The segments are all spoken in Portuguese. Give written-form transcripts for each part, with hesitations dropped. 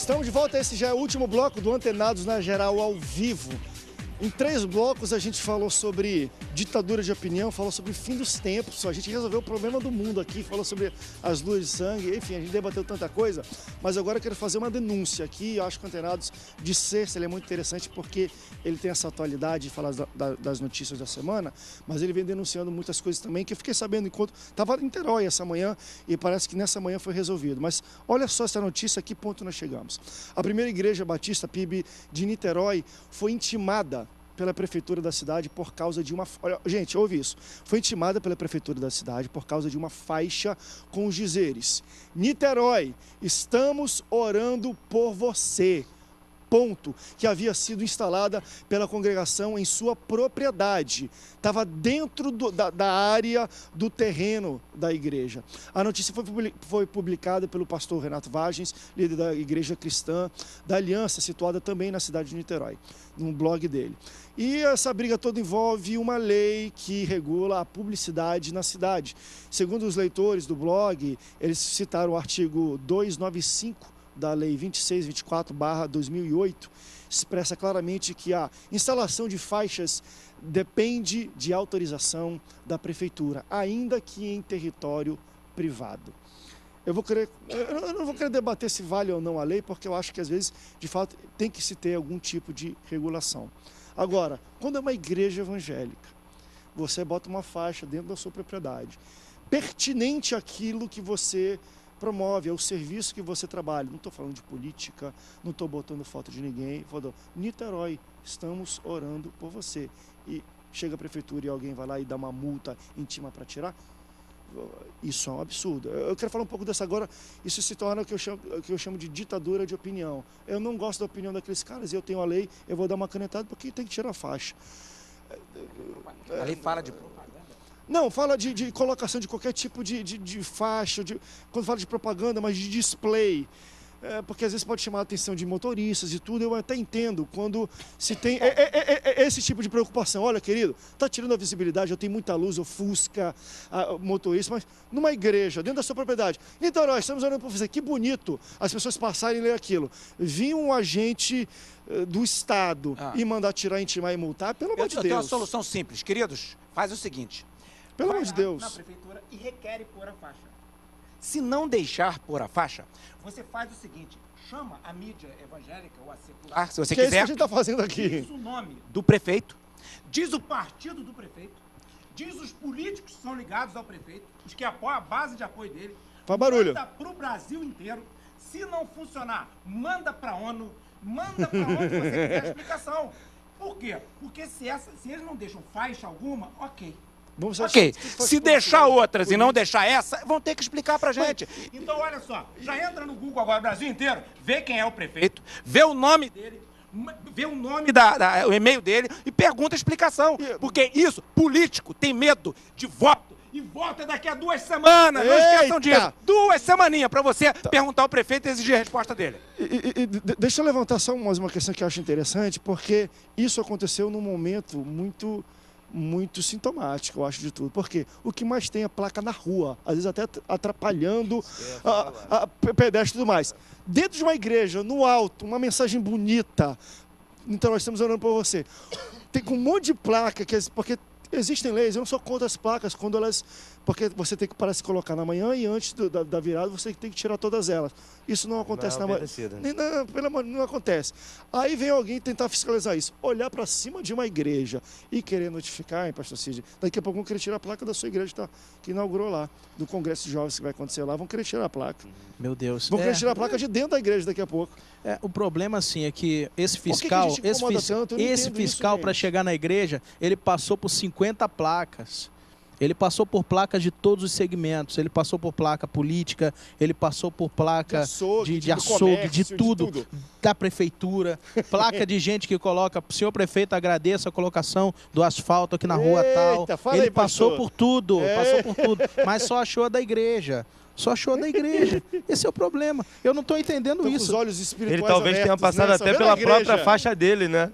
Estamos de volta, esse já é o último bloco do Antenados na Geral ao vivo. Em 3 blocos a gente falou sobre ditadura de opinião, falou sobre o fim dos tempos, a gente resolveu o problema do mundo aqui, falou sobre as luas de sangue, enfim, a gente debateu tanta coisa, mas agora eu quero fazer uma denúncia aqui. Eu acho que o Antenados de sexta ele é muito interessante porque ele tem essa atualidade de falar das notícias da semana, mas ele vem denunciando muitas coisas também que eu fiquei sabendo enquanto estava em Niterói essa manhã e parece que nessa manhã foi resolvido. Mas olha só essa notícia, a que ponto nós chegamos. A primeira igreja batista PIB de Niterói foi intimada pela prefeitura da cidade por causa de uma... Olha, gente, ouve isso. Foi intimada pela prefeitura da cidade por causa de uma faixa com os dizeres: Niterói, estamos orando por você. Ponto, que havia sido instalada pela congregação em sua propriedade. Estava dentro da área do terreno da igreja. A notícia foi publicada pelo pastor Renato Vagens, líder da Igreja Cristã da Aliança, situada também na cidade de Niterói, no blog dele. E essa briga toda envolve uma lei que regula a publicidade na cidade. Segundo os leitores do blog, eles citaram o artigo 295 da Lei 2624/2008, expressa claramente que a instalação de faixas depende de autorização da prefeitura, ainda que em território privado. Eu não vou querer debater se vale ou não a lei, porque eu acho que às vezes, de fato, tem que se ter algum tipo de regulação. Agora, quando é uma igreja evangélica, você bota uma faixa dentro da sua propriedade, pertinente àquilo que você promove, é o serviço que você trabalha. Não estou falando de política, não estou botando foto de ninguém. Falando, Niterói, estamos orando por você. E chega a prefeitura e alguém vai lá e dá uma multa íntima para tirar. Isso é um absurdo. Eu quero falar um pouco dessa agora. Isso se torna o que eu chamo de ditadura de opinião. Eu não gosto da opinião daqueles caras e eu tenho a lei, eu vou dar uma canetada porque tem que tirar a faixa. A lei fala de propaganda? Não, fala de colocação de qualquer tipo de faixa, quando fala de propaganda, mas de display. Porque às vezes pode chamar a atenção de motoristas e tudo. Eu até entendo quando se tem esse tipo de preocupação. Olha, querido, está tirando a visibilidade, eu tenho muita luz, ofusca motorista, mas numa igreja, dentro da sua propriedade. Então, nós estamos olhando para você, que bonito as pessoas passarem e ler aquilo. Vinha um agente do Estado e mandar tirar, intimar e multar, pelo amor de Deus. Eu tenho uma solução simples, queridos. Faz o seguinte. Pelo amor de Deus. Na prefeitura e requer pôr a faixa. Se não deixar pôr a faixa, você faz o seguinte: chama a mídia evangélica ou a secular, se você quiser. É isso que a gente está fazendo aqui. Diz o nome do prefeito, diz o partido do prefeito, diz os políticos que são ligados ao prefeito, os que apoiam, a base de apoio dele. Faz barulho. Manda para o Brasil inteiro. Se não funcionar, manda para a ONU, manda para onde você quiser explicação. Por quê? Porque se eles não deixam faixa alguma, ok. Ok, se deixar outras e não deixar essa, vão ter que explicar pra gente. Então, olha só, já entra no Google agora, Brasil inteiro, vê quem é o prefeito, vê o nome dele, vê o nome, o e-mail dele e pergunta a explicação. Porque isso, político, tem medo de voto. E vota daqui a 2 semanas, não esqueçam disso. 2 semaninhas pra você perguntar ao prefeito e exigir a resposta dele. Deixa eu levantar só mais uma questão que eu acho interessante, porque isso aconteceu num momento muito sintomático, eu acho, de tudo. Porque o que mais tem é placa na rua, às vezes até atrapalhando a pedestre e tudo mais. Dentro de uma igreja, no alto, uma mensagem bonita. Então, nós estamos orando por você. Tem um monte de placa, porque existem leis, eu não sou contra as placas, quando elas... Porque você tem que parar de se colocar na manhã e antes da virada você tem que tirar todas elas. Isso não acontece na manhã. Pelo amor, não acontece. Aí vem alguém tentar fiscalizar isso. Olhar para cima de uma igreja e querer notificar, hein, pastor Cid? Daqui a pouco vão querer tirar a placa da sua igreja que inaugurou lá, do Congresso de Jovens que vai acontecer lá. Vão querer tirar a placa. Meu Deus. Vão querer tirar a placa de dentro da igreja daqui a pouco. O problema, assim, é que esse fiscal, esse fiscal para chegar na igreja, ele passou por 50 placas. Ele passou por placas de todos os segmentos, ele passou por placa política, ele passou por placa de açougue, de tudo, da prefeitura, placa de gente que coloca, senhor prefeito, agradeço a colocação do asfalto aqui na rua tal. Ele passou por tudo, mas só achou a da igreja. Só achou da igreja. Esse é o problema. Eu não estou entendendo isso. Com os olhos espirituais ele talvez tenha passado até pela própria faixa dele, né?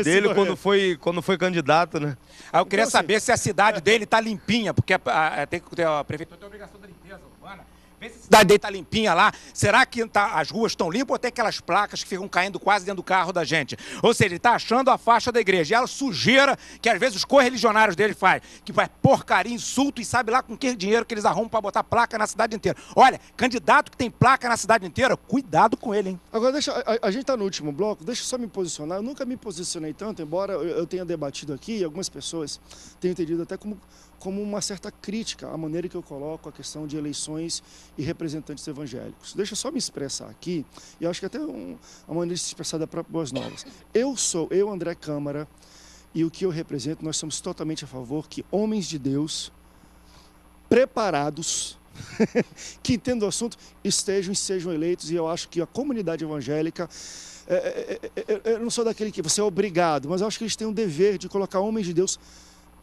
Dele quando foi candidato, né? Aí eu queria saber se a cidade dele está limpinha, porque a prefeitura tem a obrigação da limpeza urbana. Vê se a cidade dele tá limpinha lá. Será que as ruas estão limpas ou tem aquelas placas que ficam caindo quase dentro do carro da gente? Ou seja, ele está achando a faixa da igreja. E ela sujeira que às vezes os correligionários dele faz. Que faz porcaria, insulto e sabe lá com que dinheiro que eles arrumam para botar placa na cidade inteira. Olha, candidato que tem placa na cidade inteira, cuidado com ele, hein? Agora, a gente tá no último bloco, deixa eu só me posicionar. Eu nunca me posicionei tanto, embora eu tenha debatido aqui e algumas pessoas tenham entendido até como uma certa crítica à maneira que eu coloco a questão de eleições e representantes evangélicos. Deixa eu só me expressar aqui, e eu acho que até uma maneira de se expressar da própria Boas Novas. Eu, André Câmara, e o que eu represento, nós somos totalmente a favor que homens de Deus, preparados, que entendam o assunto, sejam eleitos, e eu acho que a comunidade evangélica, eu não sou daquele que você é obrigado, mas eu acho que eles têm um dever de colocar homens de Deus.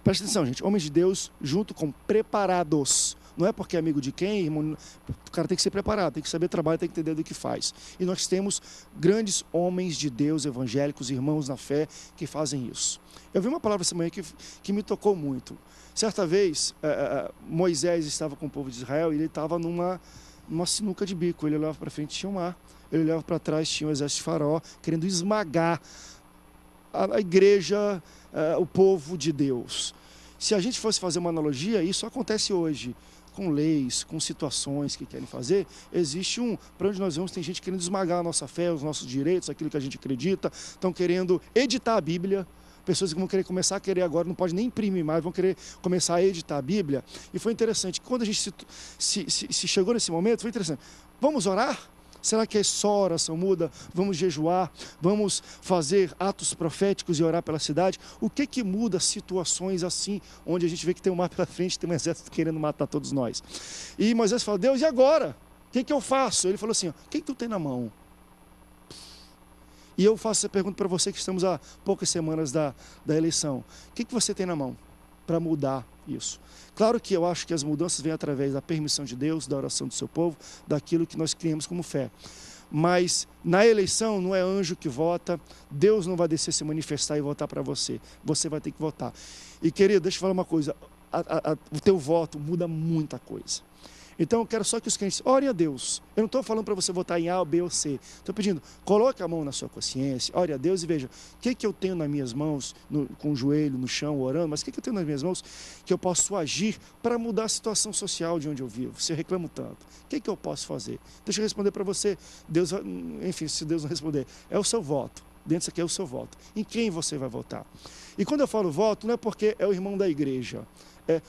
Presta atenção, gente. Homens de Deus junto com preparados. Não é porque é amigo de quem, irmão, o cara tem que ser preparado, tem que saber trabalhar, tem que entender do que faz. E nós temos grandes homens de Deus, evangélicos, irmãos na fé, que fazem isso. Eu vi uma palavra essa manhã que me tocou muito. Certa vez, Moisés estava com o povo de Israel e ele estava numa sinuca de bico. Ele olhava para frente, tinha um mar. Ele olhava para trás, tinha um exército de Faraó, querendo esmagar a igreja, o povo de Deus. Se a gente fosse fazer uma analogia, isso acontece hoje, com leis, com situações que querem fazer. Existe para onde nós vamos, tem gente querendo esmagar a nossa fé, os nossos direitos, aquilo que a gente acredita, estão querendo editar a Bíblia. Pessoas que vão querer começar a querer agora, não pode nem imprimir mais, vão querer começar a editar a Bíblia. E foi interessante, quando a gente se chegou nesse momento, foi interessante. Vamos orar? Será que é só oração muda? Vamos jejuar? Vamos fazer atos proféticos e orar pela cidade? O que muda situações assim, onde a gente vê que tem um mar pela frente, tem um exército querendo matar todos nós? E Moisés falou, Deus, e agora? O que eu faço? Ele falou assim, o que tu tem na mão? E eu faço essa pergunta para você que estamos há poucas semanas da eleição. O que você tem na mão para mudar isso? Claro que eu acho que as mudanças vêm através da permissão de Deus, da oração do seu povo, daquilo que nós criamos como fé. Mas na eleição não é anjo que vota, Deus não vai descer se manifestar e votar para você. Você vai ter que votar. E querido, deixa eu falar uma coisa, o teu voto muda muita coisa. Então eu quero só que os crentes orem a Deus. Eu não estou falando para você votar em A, B ou C. Estou pedindo, coloque a mão na sua consciência, ore a Deus e veja o que eu tenho nas minhas mãos, com o joelho no chão, orando, mas o que eu tenho nas minhas mãos que eu posso agir para mudar a situação social de onde eu vivo, se eu reclamo tanto. O que eu posso fazer? Deixa eu responder para você. Deus, enfim, se Deus não responder, é o seu voto. Dentro disso aqui é o seu voto. Em quem você vai votar? E quando eu falo voto, não é porque é o irmão da igreja.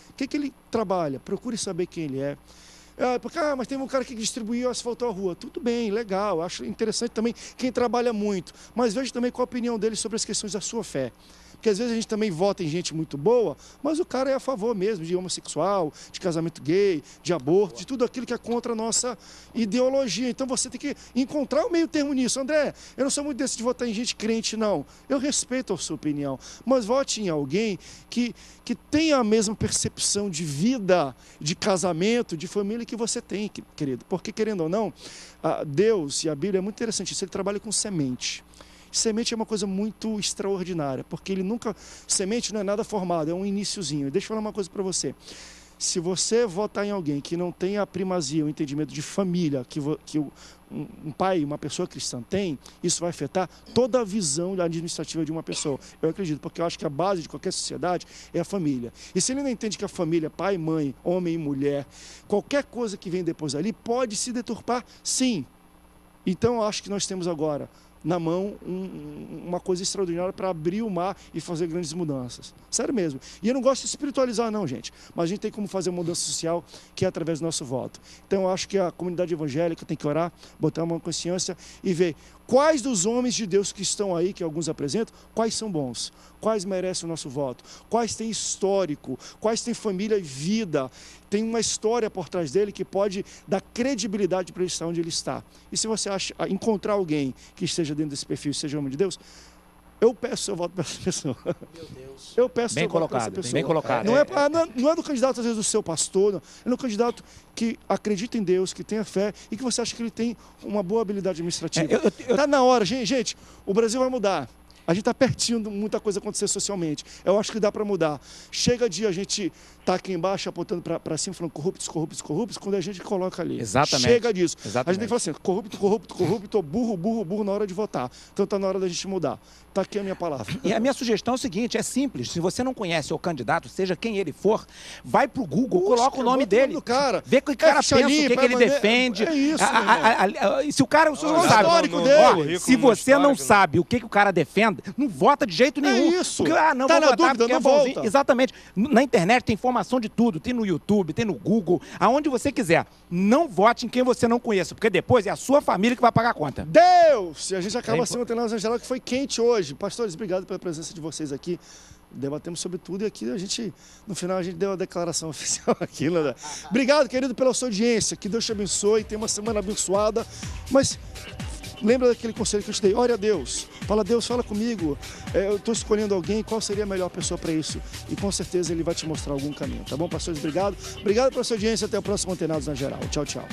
O que ele trabalha? Procure saber quem ele é. Porque, mas tem um cara que distribuiu asfaltou a rua. Tudo bem, legal. Acho interessante também quem trabalha muito. Mas veja também qual a opinião dele sobre as questões da sua fé. Porque às vezes a gente também vota em gente muito boa, mas o cara é a favor mesmo de homossexual, de casamento gay, de aborto, de tudo aquilo que é contra a nossa ideologia. Então você tem que encontrar o meio termo nisso. André, eu não sou muito desse de votar em gente crente, não. Eu respeito a sua opinião, mas vote em alguém que tenha a mesma percepção de vida, de casamento, de família que você tem, querido. Porque, querendo ou não, Deus e a Bíblia é muito interessante isso, ele trabalha com semente. Semente é uma coisa muito extraordinária, porque semente não é nada formado, é um iniciozinho. Deixa eu falar uma coisa para você. Se você votar em alguém que não tem a primazia, o entendimento de família que um pai, uma pessoa cristã tem, isso vai afetar toda a visão administrativa de uma pessoa. Eu acredito, porque eu acho que a base de qualquer sociedade é a família. E se ele não entende que a família, pai, mãe, homem e mulher, qualquer coisa que vem depois ali pode se deturpar, sim. Então eu acho que nós temos agora na mão uma coisa extraordinária para abrir o mar e fazer grandes mudanças. Sério mesmo. E eu não gosto de espiritualizar não, gente. Mas a gente tem como fazer uma mudança social que é através do nosso voto. Então eu acho que a comunidade evangélica tem que orar, botar uma consciência e ver quais dos homens de Deus que estão aí, que alguns apresentam, quais são bons, quais merecem o nosso voto, quais têm histórico, quais têm família e vida, tem uma história por trás dele que pode dar credibilidade para ele estar onde ele está. E se você encontrar alguém que esteja dentro desse perfil, seja homem de Deus, eu peço seu voto para essa pessoa. Meu Deus. Eu peço seu voto para essa pessoa. Bem colocado. Não é do candidato, às vezes, do seu pastor, não. É do candidato que acredita em Deus, que tenha fé e que você acha que ele tem uma boa habilidade administrativa. Está na hora, gente, o Brasil vai mudar. A gente está pertinho de muita coisa acontecer socialmente. Eu acho que dá para mudar. Chega de a gente estar aqui embaixo apontando para cima, falando corruptos, corruptos, corruptos, quando a gente coloca ali. Exatamente. Chega disso. Exatamente. A gente tem que falar assim, corrupto, corrupto, corrupto, burro, burro, burro na hora de votar. Então está na hora da gente mudar. Está aqui a minha palavra. E a minha sugestão é o seguinte, é simples. Se você não conhece o candidato, seja quem ele for, vai pro Google, coloca o nome dele. Do cara. Vê o que o cara pensa, o que ele defende. É isso, se o cara, você não sabe. Se você não sabe o que o cara defende, não vota de jeito nenhum. É isso. Porque, não, tá vou na votar dúvida, porque não é bonzinho. volta. Exatamente. Na internet tem informação de tudo. Tem no YouTube, tem no Google, aonde você quiser. Não vote em quem você não conheça, porque depois é a sua família que vai pagar a conta. Deus! E a gente acaba assim, Antenados na Geral, que foi quente hoje. Pastores, obrigado pela presença de vocês aqui. Debatemos sobre tudo e aqui a gente, no final, a gente deu a declaração oficial aqui, né? Obrigado, querido, pela sua audiência. Que Deus te abençoe, tenha uma semana abençoada. Mas lembra daquele conselho que eu te dei? Ore a Deus. Fala, Deus, fala comigo. Eu estou escolhendo alguém, qual seria a melhor pessoa para isso? E com certeza ele vai te mostrar algum caminho, tá bom, pastores? Obrigado. Obrigado pela sua audiência. Até o próximo Antenados na Geral. Tchau, tchau.